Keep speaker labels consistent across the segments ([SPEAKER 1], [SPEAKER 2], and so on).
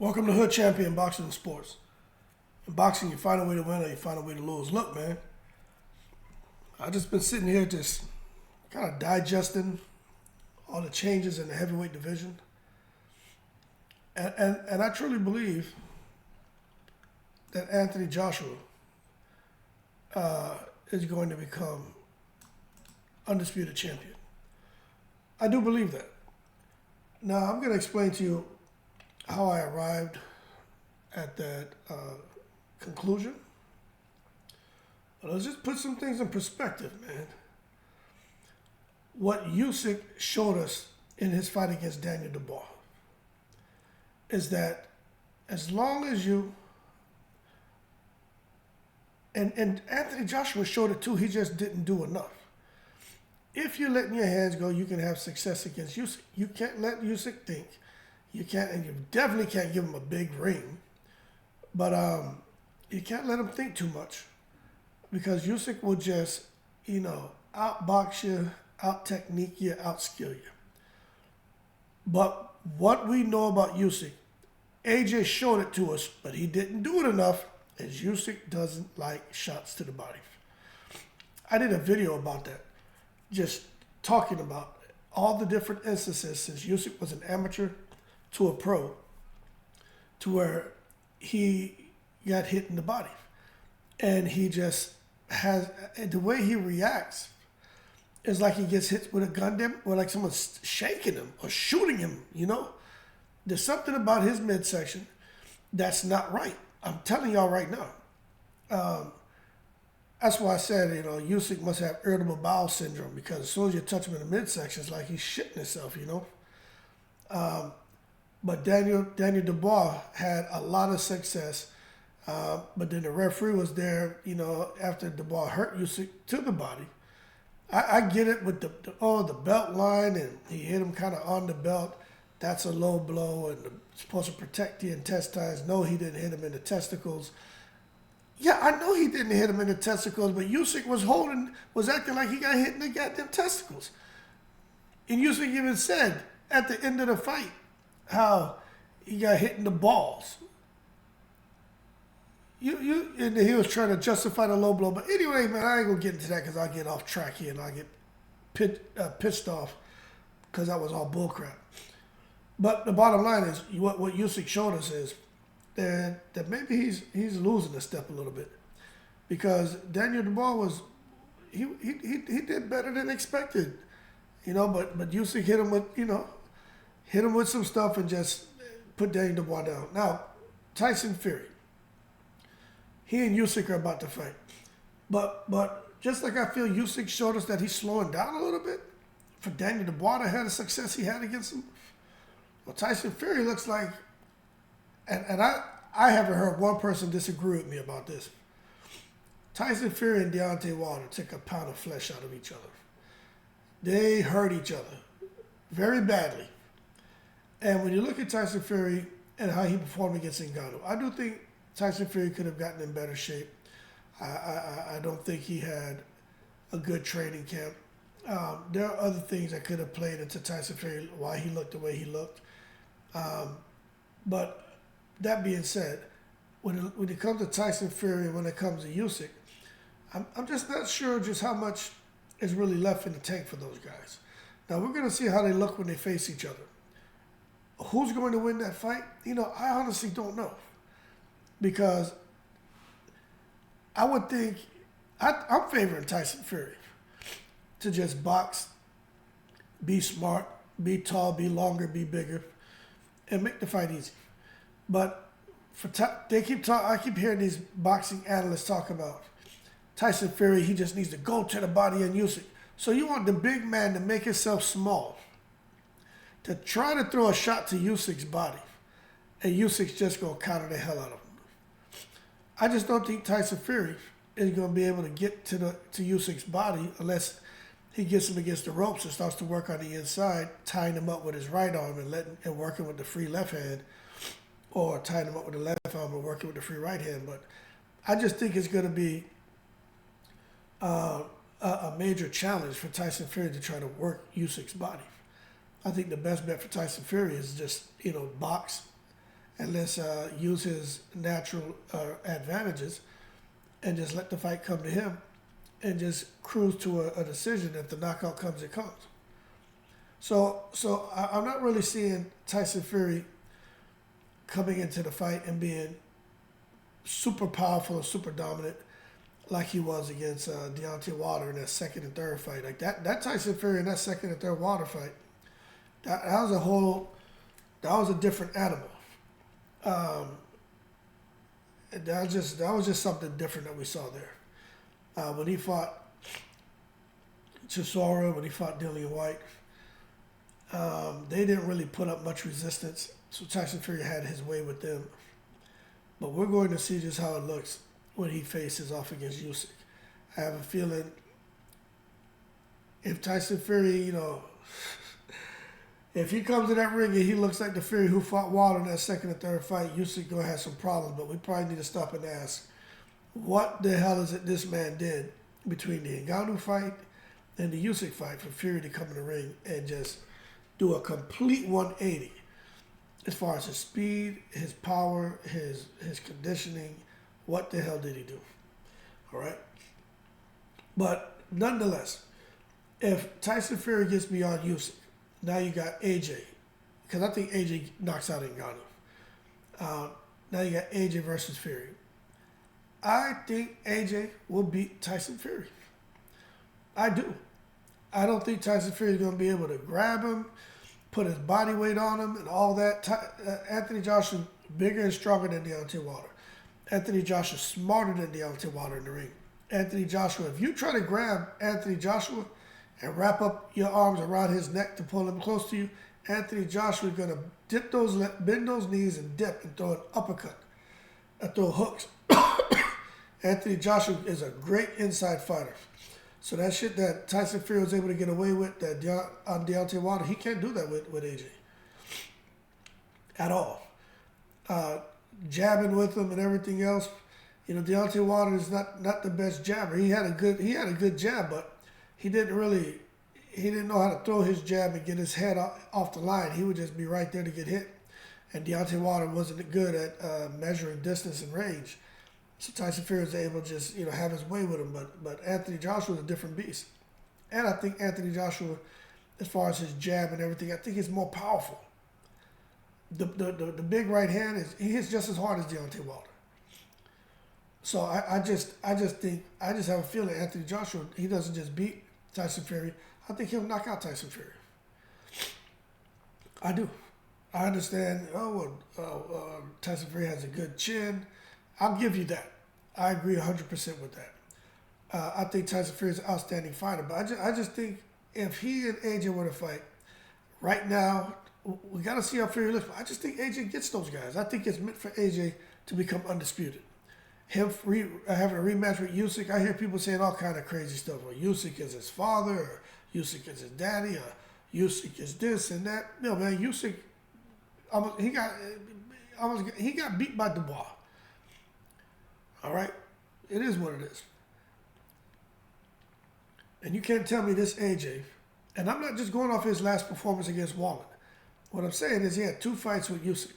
[SPEAKER 1] Welcome to Hood Champion Boxing and Sports. In boxing, you find a way to win or you find a way to lose. Look, man, I just been sitting here just kind of digesting all the changes in the heavyweight division. And I truly believe that Anthony Joshua is going to become undisputed champion. I do believe that. Now, I'm going to explain to you how I arrived at that conclusion. But let's just put some things in perspective, man. What Usyk showed us in his fight against Daniel Dubois is that as long as you, and Anthony Joshua showed it too, he just didn't do enough. If you're letting your hands go, you can have success against Usyk. You can't let Usyk think. You can't, and you definitely can't give him a big ring. But you can't let him think too much because Usyk will just, outbox you, out-technique you, out-skill you. But what we know about Usyk, AJ showed it to us, but he didn't do it enough, as Usyk doesn't like shots to the body. I did a video about that, just talking about all the different instances since Usyk was an amateur to a pro, to where he got hit in the body. And he just has, the way he reacts is like he gets hit with a gun, or like someone's shaking him or shooting him, There's something about his midsection that's not right. I'm telling y'all right now. That's why I said, Usyk must have irritable bowel syndrome because as soon as you touch him in the midsection, it's like he's shitting himself, But Daniel Dubois had a lot of success. But then the referee was there, after Dubois hurt Usyk to the body. I get it with the belt line, and he hit him kind of on the belt. That's a low blow, and it's supposed to protect the intestines. No, he didn't hit him in the testicles. Yeah, I know he didn't hit him in the testicles, but Usyk was acting like he got hit in the goddamn testicles. And Usyk even said at the end of the fight how he got hit in the balls. And he was trying to justify the low blow. But anyway, man, I ain't going to get into that because I'll get off track here and I'll get pissed off because that was all bullcrap. But the bottom line is, what Usyk showed us is that maybe he's losing a step a little bit. Because Daniel Dubois he did better than expected. But Usyk hit him with some stuff and just put Daniel Dubois down. Now, Tyson Fury. He and Usyk are about to fight. But just like I feel Usyk showed us that he's slowing down a little bit for Daniel Dubois to have the success he had against him. Well, Tyson Fury looks like, and I haven't heard one person disagree with me about this. Tyson Fury and Deontay Wilder took a pound of flesh out of each other. They hurt each other very badly. And when you look at Tyson Fury and how he performed against Ngannou, I do think Tyson Fury could have gotten in better shape. I don't think he had a good training camp. There are other things that could have played into Tyson Fury, why he looked the way he looked. But that being said, when it comes to Tyson Fury and when it comes to Usyk, I'm just not sure just how much is really left in the tank for those guys. Now, we're going to see how they look when they face each other. Who's going to win that fight? I honestly don't know. Because I would think, I'm favoring Tyson Fury to just box, be smart, be tall, be longer, be bigger, and make the fight easy. But I keep hearing these boxing analysts talk about Tyson Fury, he just needs to go to the body and Usyk. So you want the big man to make himself small, to try to throw a shot to Usyk's body, and Usyk's just going to counter the hell out of him. I just don't think Tyson Fury is going to be able to get to Usyk's body unless he gets him against the ropes and starts to work on the inside, tying him up with his right arm and working with the free left hand, or tying him up with the left arm and working with the free right hand. But I just think it's going to be a major challenge for Tyson Fury to try to work Usyk's body. I think the best bet for Tyson Fury is just, box and let's use his natural advantages and just let the fight come to him and just cruise to a decision. If the knockout comes, it comes. So I'm not really seeing Tyson Fury coming into the fight and being super powerful and super dominant like he was against Deontay Wilder in that second and third fight. Like that Tyson Fury in that second and third Wilder fight, that was a different animal. That was just something different that we saw there. When he fought Chisora, when he fought Dillian White, they didn't really put up much resistance. So Tyson Fury had his way with them. But we're going to see just how it looks when he faces off against Usyk. I have a feeling if Tyson Fury, if he comes in that ring and he looks like the Fury who fought Wilder in that second and third fight, Usyk going to have some problems. But we probably need to stop and ask, what the hell is it this man did between the Ngannou fight and the Usyk fight for Fury to come in the ring and just do a complete 180 as far as his speed, his power, his conditioning. What the hell did he do? All right. But nonetheless, if Tyson Fury gets beyond Usyk, now you got AJ, because I think AJ knocks out Ngannou. Now you got AJ versus Fury. I think AJ will beat Tyson Fury. I do. I don't think Tyson Fury is going to be able to grab him, put his body weight on him, and all that. Anthony Joshua bigger and stronger than Deontay Wilder. Anthony Joshua smarter than Deontay Wilder in the ring. Anthony Joshua, if you try to grab Anthony Joshua and wrap up your arms around his neck to pull him close to you, Anthony Joshua is going to bend those knees and dip and throw an uppercut and throw hooks. Anthony Joshua is a great inside fighter. So that shit that Tyson Fury was able to get away with on Deontay Wilder, he can't do that with AJ at all. Jabbing with him and everything else, Deontay Wilder is not the best jabber. He had a good jab, but he didn't know how to throw his jab and get his head off the line. He would just be right there to get hit. And Deontay Wilder wasn't good at measuring distance and range. So Tyson Fury was able to just, have his way with him. But Anthony Joshua is a different beast. And I think Anthony Joshua, as far as his jab and everything, I think he's more powerful. The big right hand he hits just as hard as Deontay Wilder. So I just have a feeling Anthony Joshua, he doesn't just beat Tyson Fury. I think he'll knock out Tyson Fury. I do. I understand. Tyson Fury has a good chin. I'll give you that. I agree 100% with that. I think Tyson Fury is an outstanding fighter, but I just think if he and AJ were to fight right now, we got to see how Fury looks. But I just think AJ gets those guys. I think it's meant for AJ to become undisputed. Him having a rematch with Usyk, I hear people saying all kind of crazy stuff. Well, Usyk is his father, or Usyk is his daddy, or Usyk is this and that. No, man, Usyk, he got beat by Dubois. All right? It is what it is. And you can't tell me this AJ, and I'm not just going off his last performance against Wallen. What I'm saying is he had 2 fights with Usyk.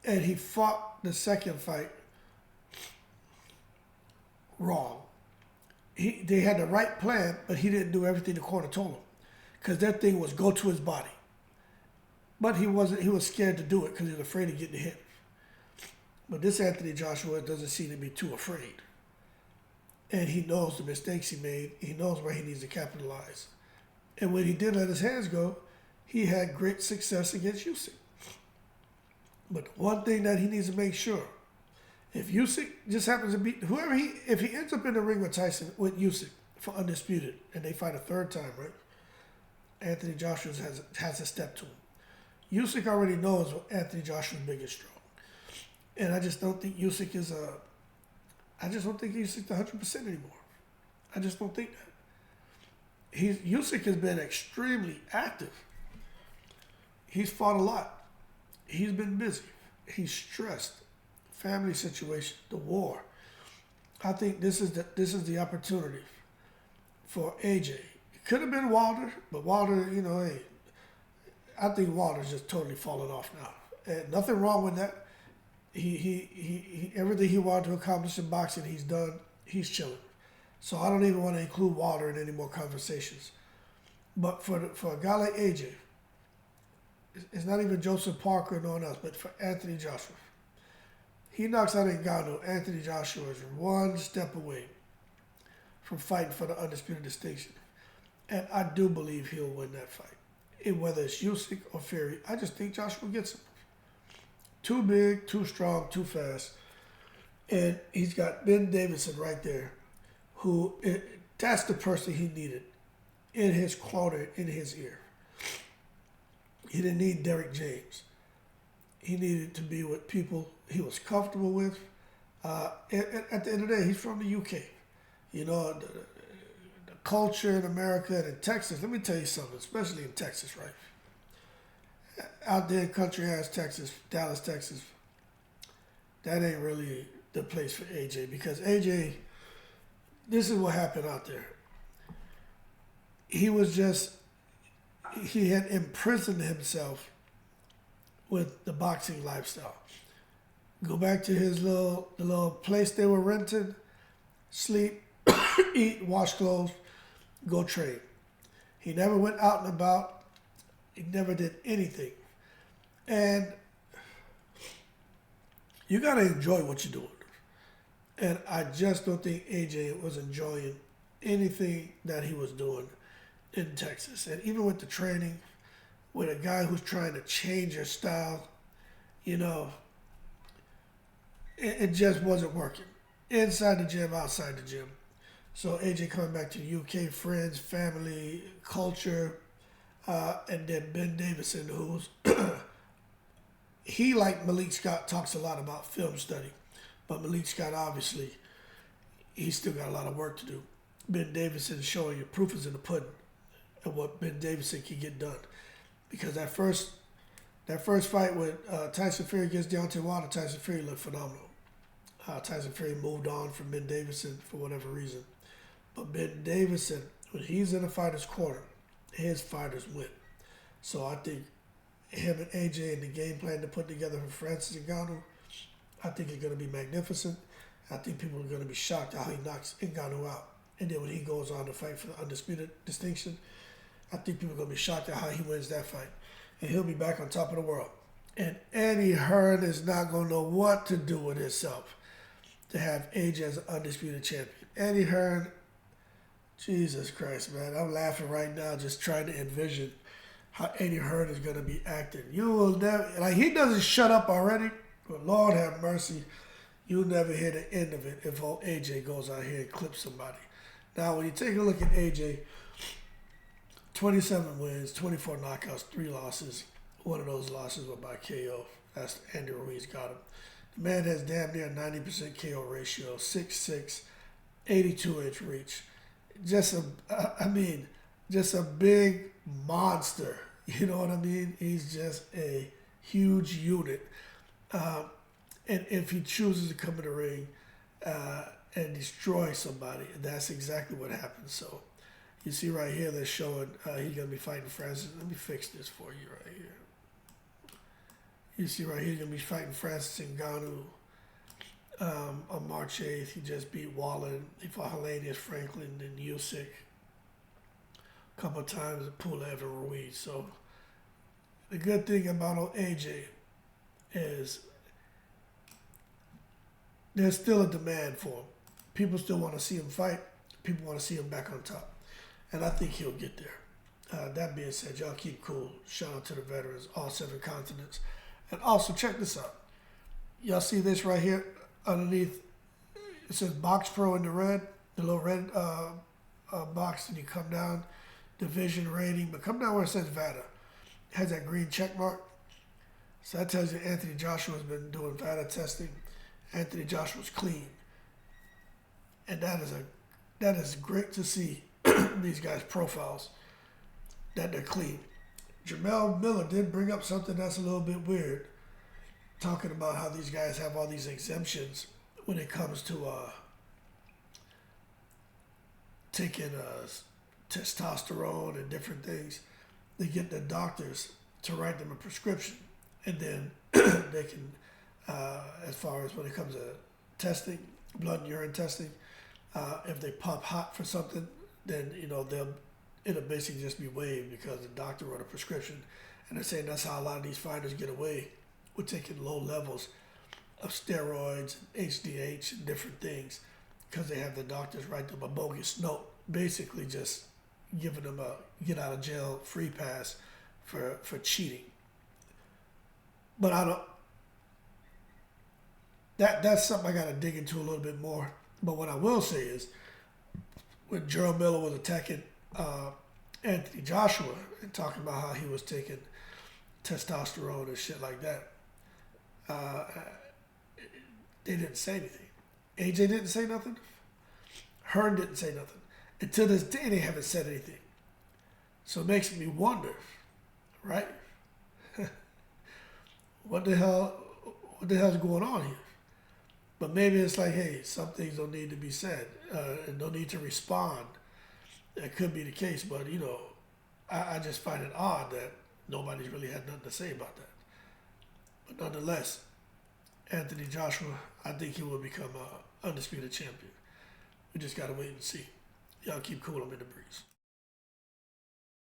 [SPEAKER 1] And he fought the second fight wrong. They had the right plan, but he didn't do everything the corner told him. Because their thing was go to his body. But he was scared to do it because he was afraid of getting hit. But this Anthony Joshua doesn't seem to be too afraid. And he knows the mistakes he made. He knows where he needs to capitalize. And when he did let his hands go, he had great success against Usyk. But one thing that he needs to make sure, if Usyk just happens to beat if he ends up in the ring with Usyk for Undisputed, and they fight a third time, right? Anthony Joshua has a step to him. Usyk already knows Anthony Joshua's big and strong. And I just don't think Usyk is Usyk's 100% anymore. I just don't think that. Usyk has been extremely active. He's fought a lot. He's been busy. He's stressed. Family situation, the war. I think this is the opportunity for AJ. It could have been Wilder, but Wilder, I think Wilder's just totally fallen off now. and nothing wrong with that. Everything he wanted to accomplish in boxing, he's done. He's chilling. So I don't even want to include Wilder in any more conversations. But for a guy like AJ, it's not even Joseph Parker or no one else, but for Anthony Joshua. He knocks out Ngannou. Anthony Joshua is one step away from fighting for the undisputed distinction. And I do believe he'll win that fight. And whether it's Usyk or Fury, I just think Joshua gets him. Too big, too strong, too fast. And he's got Ben Davidson right there, that's the person he needed in his corner, in his ear. He didn't need Derek James. He needed to be with people he was comfortable with. At the end of the day, he's from the UK. You know, the culture in America and in Texas, let me tell you something, especially in Texas, right? Out there in country ass Texas, Dallas, Texas, that ain't really the place for AJ, because AJ, this is what happened out there. He had imprisoned himself with the boxing lifestyle. Go back to the little place they were renting, sleep, eat, wash clothes, go train. He never went out and about. He never did anything. And you got to enjoy what you're doing. And I just don't think AJ was enjoying anything that he was doing in Texas. And even with the training, with a guy who's trying to change your style, you know, it just wasn't working. Inside the gym, outside the gym. So AJ coming back to the UK, friends, family, culture, and then Ben Davidson, who's, he, like Malik Scott, talks a lot about film study. But Malik Scott, obviously, he's still got a lot of work to do. Ben Davidson showing you proof is in the pudding of what Ben Davidson can get done. Because that first fight with Tyson Fury against Deontay Wilder, Tyson Fury looked phenomenal. Tyson Fury moved on from Ben Davidson for whatever reason. But Ben Davidson, when he's in a fighter's corner, his fighters win. So I think him and AJ and the game plan to put together for Francis Ngannou, I think it's going to be magnificent. I think people are going to be shocked at how he knocks Ngannou out. And then when he goes on to fight for the undisputed distinction, I think people are going to be shocked at how he wins that fight. And he'll be back on top of the world. And Eddie Hearn is not going to know what to do with himself to have AJ as an undisputed champion. Eddie Hearn, Jesus Christ, man. I'm laughing right now just trying to envision how Eddie Hearn is going to be acting. You will never, like, he doesn't shut up already, but Lord have mercy, you'll never hear the end of it if old AJ goes out here and clips somebody. Now, when you take a look at AJ, 27 wins, 24 knockouts, 3 losses. One of those losses was by KO. That's Andy Ruiz got him. The man has damn near 90% KO ratio, 6'6", 82-inch reach. Just a big monster. You know what I mean? He's just a huge unit. And if he chooses to come in the ring and destroy somebody, that's exactly what happens. So you see right here, they're showing he's going to be fighting Francis. Let me fix this for you right here. You see right here, he's going to be fighting Francis Ngannou on March 8th. He just beat Wallen. He fought Helenius Franklin and Usyk a couple of times and Pulev and Ruiz. So the good thing about old AJ is there's still a demand for him. People still want to see him fight. People want to see him back on top. And I think he'll get there. That being said, y'all keep cool. Shout out to the veterans, all 7 continents. And also, check this out. Y'all see this right here underneath? It says Box Pro in the red, the little red box. And you come down, division rating, but come down where it says VADA. It has that green check mark. So that tells you Anthony Joshua's been doing VADA testing. Anthony Joshua's clean. And that is great to see these guys' profiles, that they're clean. Jamel Miller did bring up something that's a little bit weird, talking about how these guys have all these exemptions when it comes to taking testosterone and different things. They get the doctors to write them a prescription. and then they can, as far as when it comes to testing, blood and urine testing, if they pop hot for something, then it'll basically just be waived because the doctor wrote a prescription, and they're saying that's how a lot of these fighters get away with taking low levels of steroids, and HDH, and different things, because they have the doctors write them a bogus note, basically just giving them a get out of jail free pass for cheating. But I don't. That's something I got to dig into a little bit more. But what I will say is, when Gerald Miller was attacking Anthony Joshua and talking about how he was taking testosterone and shit like that, they didn't say anything. AJ didn't say nothing. Hearn didn't say nothing. And to this day, they haven't said anything. So it makes me wonder, right? What the hell's going on here? But maybe it's like, hey, some things don't need to be said and don't need to respond. That could be the case, but I just find it odd that nobody's really had nothing to say about that. But nonetheless, Anthony Joshua, I think he will become an undisputed champion. We just gotta wait and see. Y'all keep cool. I'm in the breeze.